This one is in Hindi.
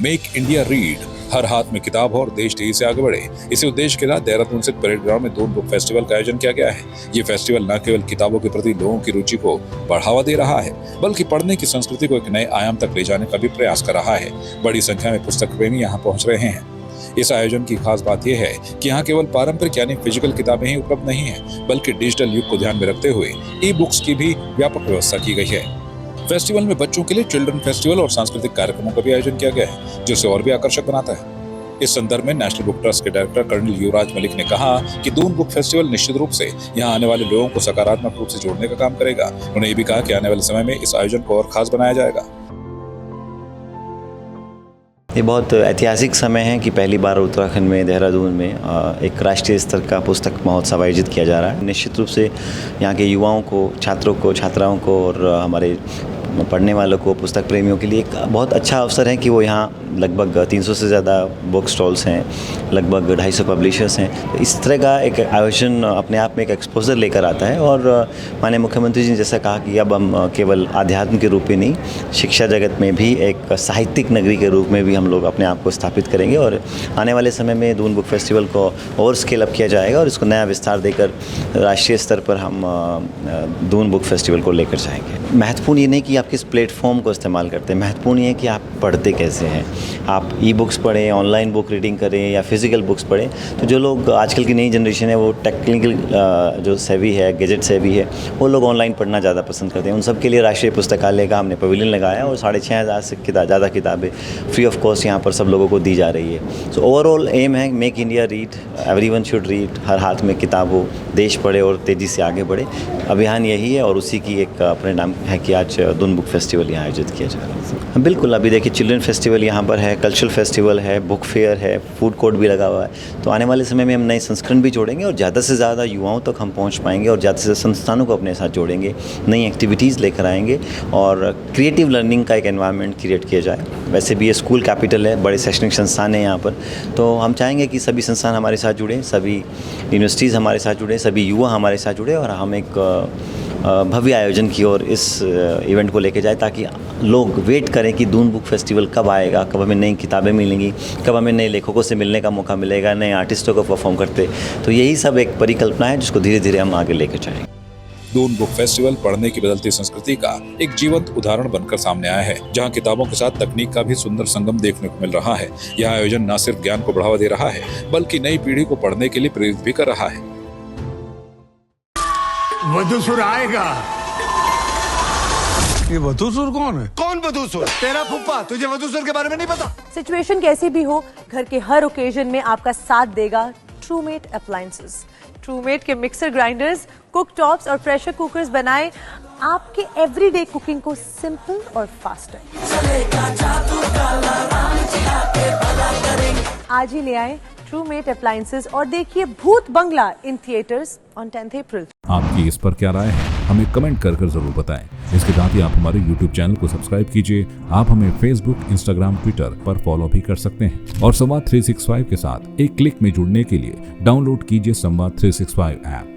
मेक इंडिया रीड, हर हाथ में किताब हो और देश तेजी से आगे बढ़े। इसी उद्देश्य के साथ देहरादून स्थित परेड ग्राउंड में दून बुक फेस्टिवल का आयोजन किया गया है। ये फेस्टिवल न केवल किताबों के प्रति लोगों की रुचि को बढ़ावा दे रहा है, बल्कि पढ़ने की संस्कृति को एक नए आयाम तक ले जाने का भी प्रयास कर रहा है। बड़ी संख्या में पुस्तक प्रेमी यहाँ पहुँच रहे हैं। इस आयोजन की खास बात यह है कि यहाँ केवल पारंपरिक यानी फिजिकल किताबें ही उपलब्ध नहीं है, बल्कि डिजिटल युग को ध्यान में रखते हुए ई बुक्स की भी व्यापक व्यवस्था की गई है। फेस्टिवल में बच्चों के लिए चिल्ड्रन फेस्टिवल और सांस्कृतिक कार्यक्रमों का भी आयोजन किया गया है, जिसे और भी आकर्षक बनाता है। इस संदर्भ में नेशनल बुक ट्रस्ट के डायरेक्टर कर्नल युवराज मलिक ने कहा कि दून बुक फेस्टिवल निश्चित रूप से यहाँ आने वाले लोगों को सकारात्मक रूप से जोड़ने का काम करेगा। उन्होंने ये भी कहा कि आने वाले समय में इस आयोजन को और खास बनाया जाएगा। ये बहुत ऐतिहासिक समय है कि पहली बार उत्तराखंड में देहरादून में एक राष्ट्रीय स्तर का पुस्तक महोत्सव आयोजित किया जा रहा है। निश्चित रूप से यहाँ के युवाओं को, छात्रों को, छात्राओं को और हमारे पढ़ने वालों को, पुस्तक प्रेमियों के लिए एक बहुत अच्छा अवसर है कि वो यहाँ लगभग 300 से ज़्यादा बुक स्टॉल्स हैं, लगभग 250 पब्लिशर्स हैं। तो इस तरह का एक आयोजन अपने आप में एक एक्सपोजर लेकर आता है और माननीय मुख्यमंत्री जी ने जैसा कहा कि अब हम केवल आध्यात्म के रूप में नहीं, शिक्षा जगत में भी एक साहित्यिक नगरी के रूप में भी हम लोग अपने आप को स्थापित करेंगे और आने वाले समय में दून बुक फेस्टिवल को और स्केल अप किया जाएगा और इसको नया विस्तार देकर राष्ट्रीय स्तर पर हम दून बुक फेस्टिवल को लेकर जाएंगे। महत्वपूर्ण ये नहीं कि आप किस प्लेटफॉर्म को इस्तेमाल करते हैं, महत्वपूर्ण ये है कि आप पढ़ते कैसे हैं। आप ई बुक्स पढ़ें, ऑनलाइन बुक रीडिंग करें या फिजिकल बुक्स पढ़ें। तो जो लोग आजकल की नई जनरेशन है वो टेक्निकल जो सेवी है, गैजेट सेवी है, वो लोग ऑनलाइन पढ़ना ज़्यादा पसंद करते हैं। उन सब के लिए राष्ट्रीय पुस्तकालय का हमने पवेलियन लगाया और 6500 से ज़्यादा किताबें फ्री ऑफ कॉस्ट यहाँ पर सब लोगों को दी जा रही है। सो ओवरऑल एम है make India read, everyone should read, हर हाथ में किताब हो, देश पढ़े और तेज़ी से आगे बढ़े। अभियान यही है और उसी की एक परिणाम है कि आज दून बुक फेस्टिवल यहाँ आयोजित किया जा रहा है। बिल्कुल, अभी देखिए चिल्ड्रन फेस्टिवल यहाँ पर है, कल्चरल फेस्टिवल है, बुक फेयर है, फूड कोर्ट भी लगा हुआ है। तो आने वाले समय में हम नए संस्करण भी जोड़ेंगे और ज़्यादा से ज़्यादा युवाओं तक हम पहुँच पाएंगे और ज़्यादा से ज़्यादा संस्थानों को अपने साथ जोड़ेंगे, नई एक्टिविटीज़ लेकर आएंगे और क्रिएटिव लर्निंग का एक एनवायरनमेंट क्रिएट किया जाए। वैसे भी ये स्कूल कैपिटल है, बड़े शैक्षणिक संस्थान हैं यहाँ पर, तो हम चाहेंगे कि सभी संस्थान हमारे साथ जुड़ें, सभी यूनिवर्सिटीज़ हमारे साथ जुड़ें, सभी युवा हमारे साथ जुड़े और हम एक भव्य आयोजन की ओर इस इवेंट को लेके जाए ताकि लोग वेट करें कि दून बुक फेस्टिवल कब आएगा, कब हमें नई किताबें मिलेंगी, कब हमें नए लेखकों से मिलने का मौका मिलेगा, नए आर्टिस्टों को परफॉर्म करते। तो यही सब एक परिकल्पना है जिसको धीरे धीरे हम आगे लेकर जाएंगे। दून बुक फेस्टिवल पढ़ने की बदलती संस्कृति का एक जीवंत उदाहरण बनकर सामने आया है, जहां किताबों के साथ तकनीक का भी सुंदर संगम देखने को मिल रहा है। यह आयोजन न सिर्फ ज्ञान को बढ़ावा दे रहा है, बल्कि नई पीढ़ी को पढ़ने के लिए प्रेरित भी कर रहा है। वधूसुर आएगा। ये वधूसुर कौन है? कौन वधूसुर? तेरा फूफा। तुझे वधूसुर के बारे में नहीं पता? सिचुएशन कैसी भी हो, घर के हर ओकेजन में आपका साथ देगा ट्रूमेट अप्लायंसेस। ट्रूमेट के मिक्सर ग्राइंडर्स, कुक टॉप्स और प्रेशर कुकर्स बनाए आपके एवरीडे कुकिंग को सिंपल और फास्टर। आज ही ले आए ट्रूमेट अप्लायंसेस और देखिए भूत बंगला इन थिएटर्स ऑन 10th अप्रैल। आपकी इस पर क्या राय है, हमें कमेंट कर जरूर बताएं। इसके साथ ही आप हमारे YouTube चैनल को सब्सक्राइब कीजिए। आप हमें Facebook, Instagram, Twitter पर फॉलो भी कर सकते हैं और संवाद 365 के साथ एक क्लिक में जुड़ने के लिए डाउनलोड कीजिए संवाद 365 ऐप।